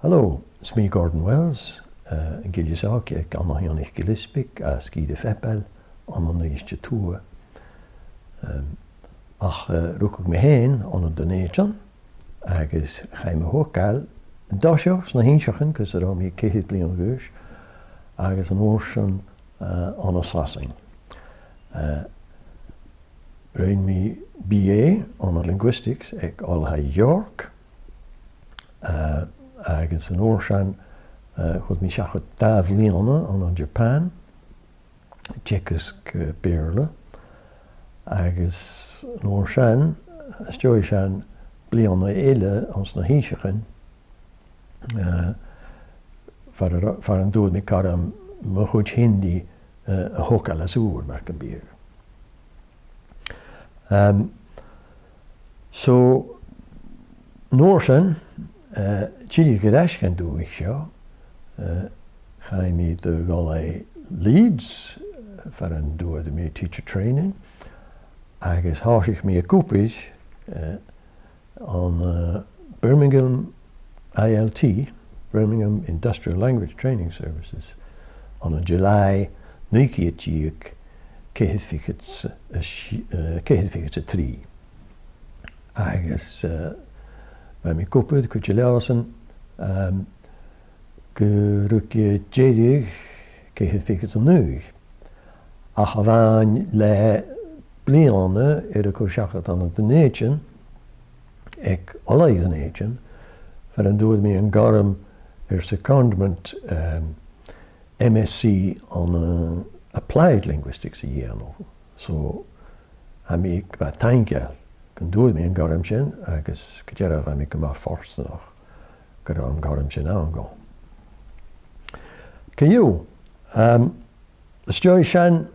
Hallo, it's me Gordon Wells. Gilliesach ag an Hionich Gillespie as Guy de Feppel an an Eistje Tour. Ach rúcach me héin an den éan agus chaime hócail dáiseos na híseachan cos ar mí céad blian gúis agus an ósan an Sasing. Rain me BA on linguistics ag Olha York agus an ósan chud mi seach daf líana an Japan Tchecus Beerle agus an ósan stoi bliana eile ons na híseachan far an dúd mi karam mo chud hindi a hócail as úr mar an bíag. So Norsen Chili Gadesh can do ich seo Chaimi de Golay Leeds for an do the me teacher training agus háisich me a cúpis on Birmingham ILT Birmingham Industrial Language Training Services on a July 19 céithfichas a trí. Agus bheit mi cúpad chuid leásan go rúci déideach céithfichas a nuig. Ach a bhain le bliana ar a chuseachad an den éitin ag olaigh an éitin fer an dúad mi an garam ar secondment MSc on applied linguistics a dhéanamh. So ha mi ba taingeal gan dúad mi an garam sin agus go dearmh ha mi go mar forstanach go an garam sin an go. Caú, stoi sin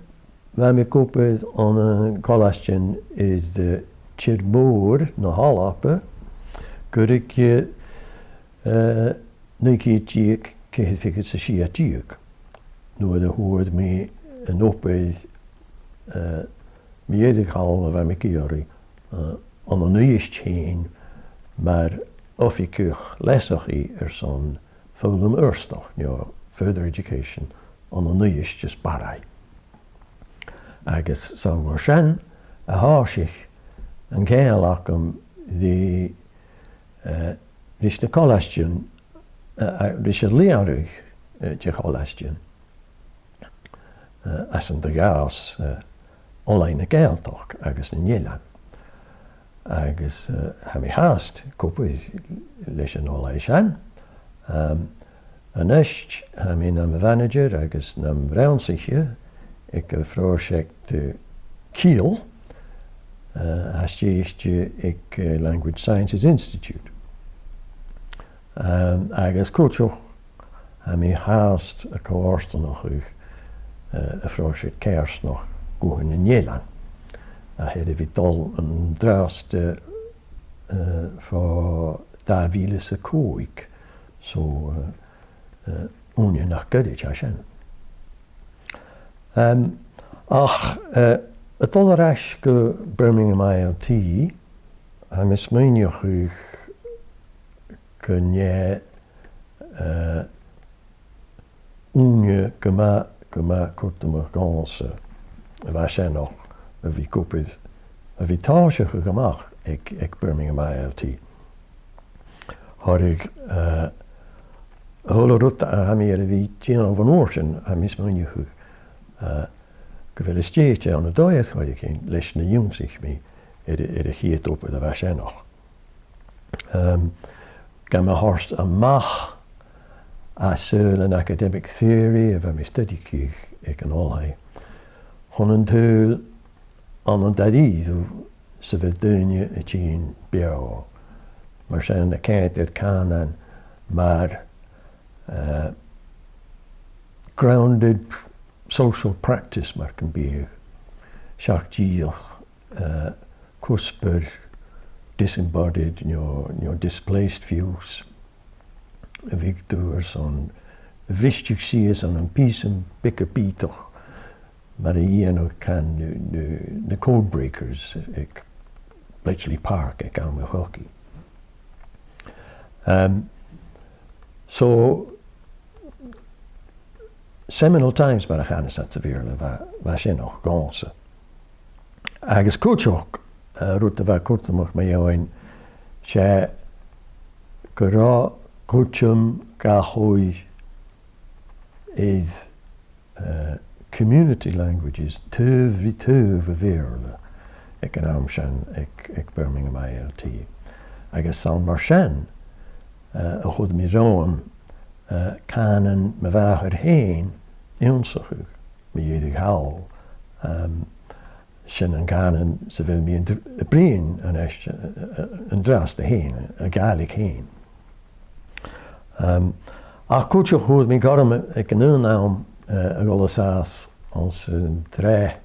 bheit mi cúpad an colastin is de tír mór na hálape go ric nuigi díag céithfichas sa siatíag. Nuair a thuaird mi an ópaid miéidir cháil a bheit mi giori an an nuis chéin mar officiúch lesachaí ar son fólam urstach, further education an an nuis just barai. Agus sa mar sin a háisich an céalach the rís na colastin rís a liarúch de colastin as an de gas olain na gaeltach agus na Nhélan. Agus ha mi haast cúpad leis an olai sin. An eist ha mi nam manager agus nam raunsiche ag a frósect Kiel as tíiste ag Language Sciences Institute. Agus cúteach ha mi haast a coástanach a frósect céirsnach gohan na Nhélan. A héad a bhí dul an drást fá 2015, so úne nach goidid a sin. Ach a dul aráis go Birmingham ILT ha mi smaoineach go nné úne go ma cuairtamach gása a bheit sin nach a bhí cúpad a bhí táiseach go amach ag Birmingham ILT. Tháirg thola ruta a ha mi ar a bhí tíanamh an óirsin a mi smaoineach go bhfuil istéite an a dóiad chuide cén leis na dúmsaich mi ar a chiad ópad a bheit sin nach. Gan me hást amach as an academic theory a bheit mi studiiciúch ag an olhaid. Chun an túil an an daríú sa bheith duine a tín beá. Mar sin na céint ar cánan mar grounded social practice mar can be seach díach cusper disembodied displaced views victors on bhristeach sias an písam bic a bítoch mar a dhéanamh can na code breakers ag Bletchley Park ag an hockey. So, Seminole Times mar a chanas at a bhíorla bheit sin nach gása. Agus cúteach rút a bheith cuatamach mé dheoin sé go rá cúteam ga chúi is community languages tuv vi tuv a bhíorla ag an am sin ag Birmingham ILT. Agus san mar sin a chud mi rám canan me bheith ar héin ionsachug mi dhéidir háil sin an canan sa bhfuil mi a bríon an dras a héin, a gaelig héin. Ach cúteach chud mi garam ag an unnám a golas as als een 3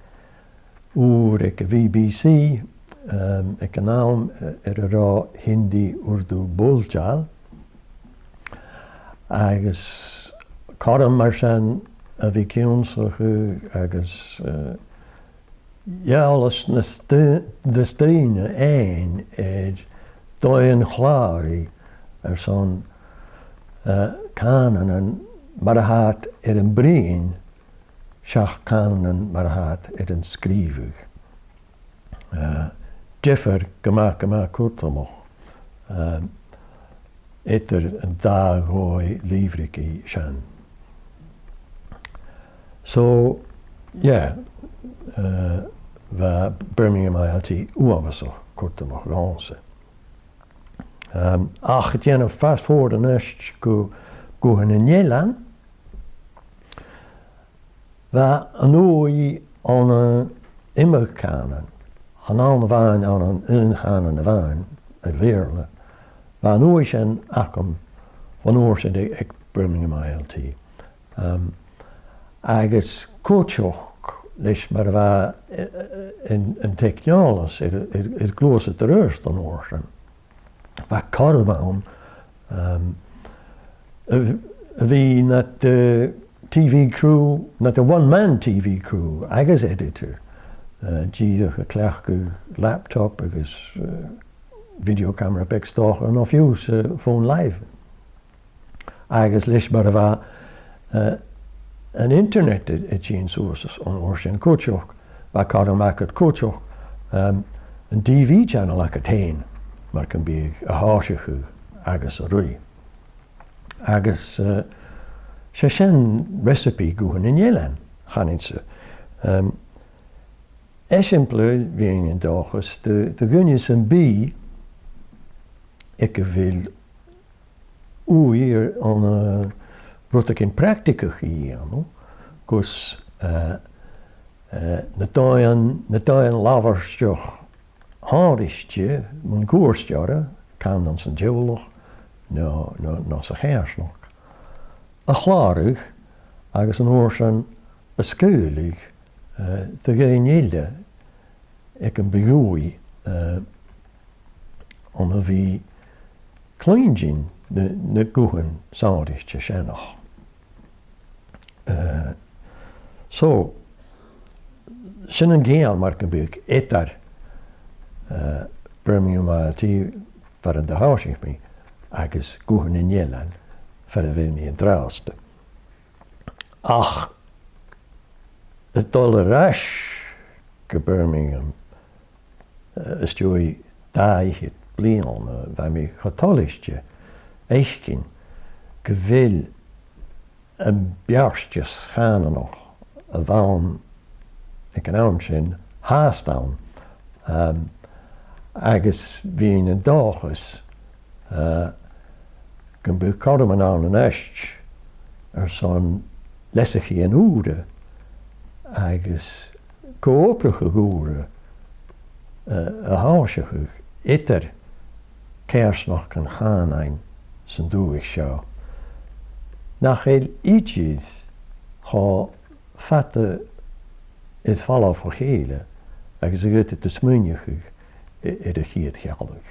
uur ag a BBC ag an nám ar a rá Hindi, Urdu, Búlteáil agus caram mar sin a bhí ciúnsachu agus alles na stíine éin dóin chláirí ar son canan mar a hat ar an brín seach canan mar a hat ar an scríbhug. Differ gomach cuatamach idir an dághói líomhricí sin. So, bheit Birmingham ILT uamhasach cuatamach gása. Ach dhéanamh fast forward an eist go an Nhélan, bheit an uaí an immer canan, an an bhain an an canan a bhain a bhíorla, bheit an uaí sin acham an uair sin ag Birmingham ILT. Agus cúteach leis mar bheit an teicneálas ar glósa tar uirst an uair sin. Bheit carmán a bhí not the TV crew, not the one-man TV crew, agus editor. Díadach a cleach go laptop agus video camera beagstach an á fiús phone live. Agus leis mar a bheith an internet a tín sources an uair sin cúteach, bheit carmach at cúteach an TV channel ach a tain, mar can be a háiseach agus a rui. Agus sé sin recipe gohan in Nhélan, chanitse. Esimplu bhíon an dáchas, de gunne san bí ag a bhfuil uair an rutach in practicach í dhéanú, gus na dáin lábharsteach háiriste mun cuairsteara, canan san deolach, nó sa chéirsnach. A chláirich agus an uair sin a scuúlaigh de géin éile ag an begúi an a bhí clúingin na guhan sáiriste sinach. So, sin an géal mar an bug étar Birmingham ILT fer an de háisich mi agus guhan in Nhélan fer a bhfuil mi an dráasta. Ach, het dul a rais go Birmingham is dúi dáithid blian bheit mi chatáiste éiscin go bhfuil an bearstes chananach a bhain ag an am sin háastáin agus bhíon an dáchas gan bu carm an an eist ar son lesachaí an úra agus cóopracha gúra a háiseach itar céirsnach an chánain san dúigh seo. Nach éil ítíad chá fatta is fallá fa chéile agus a gúta de smúneach ar a chiad chealach.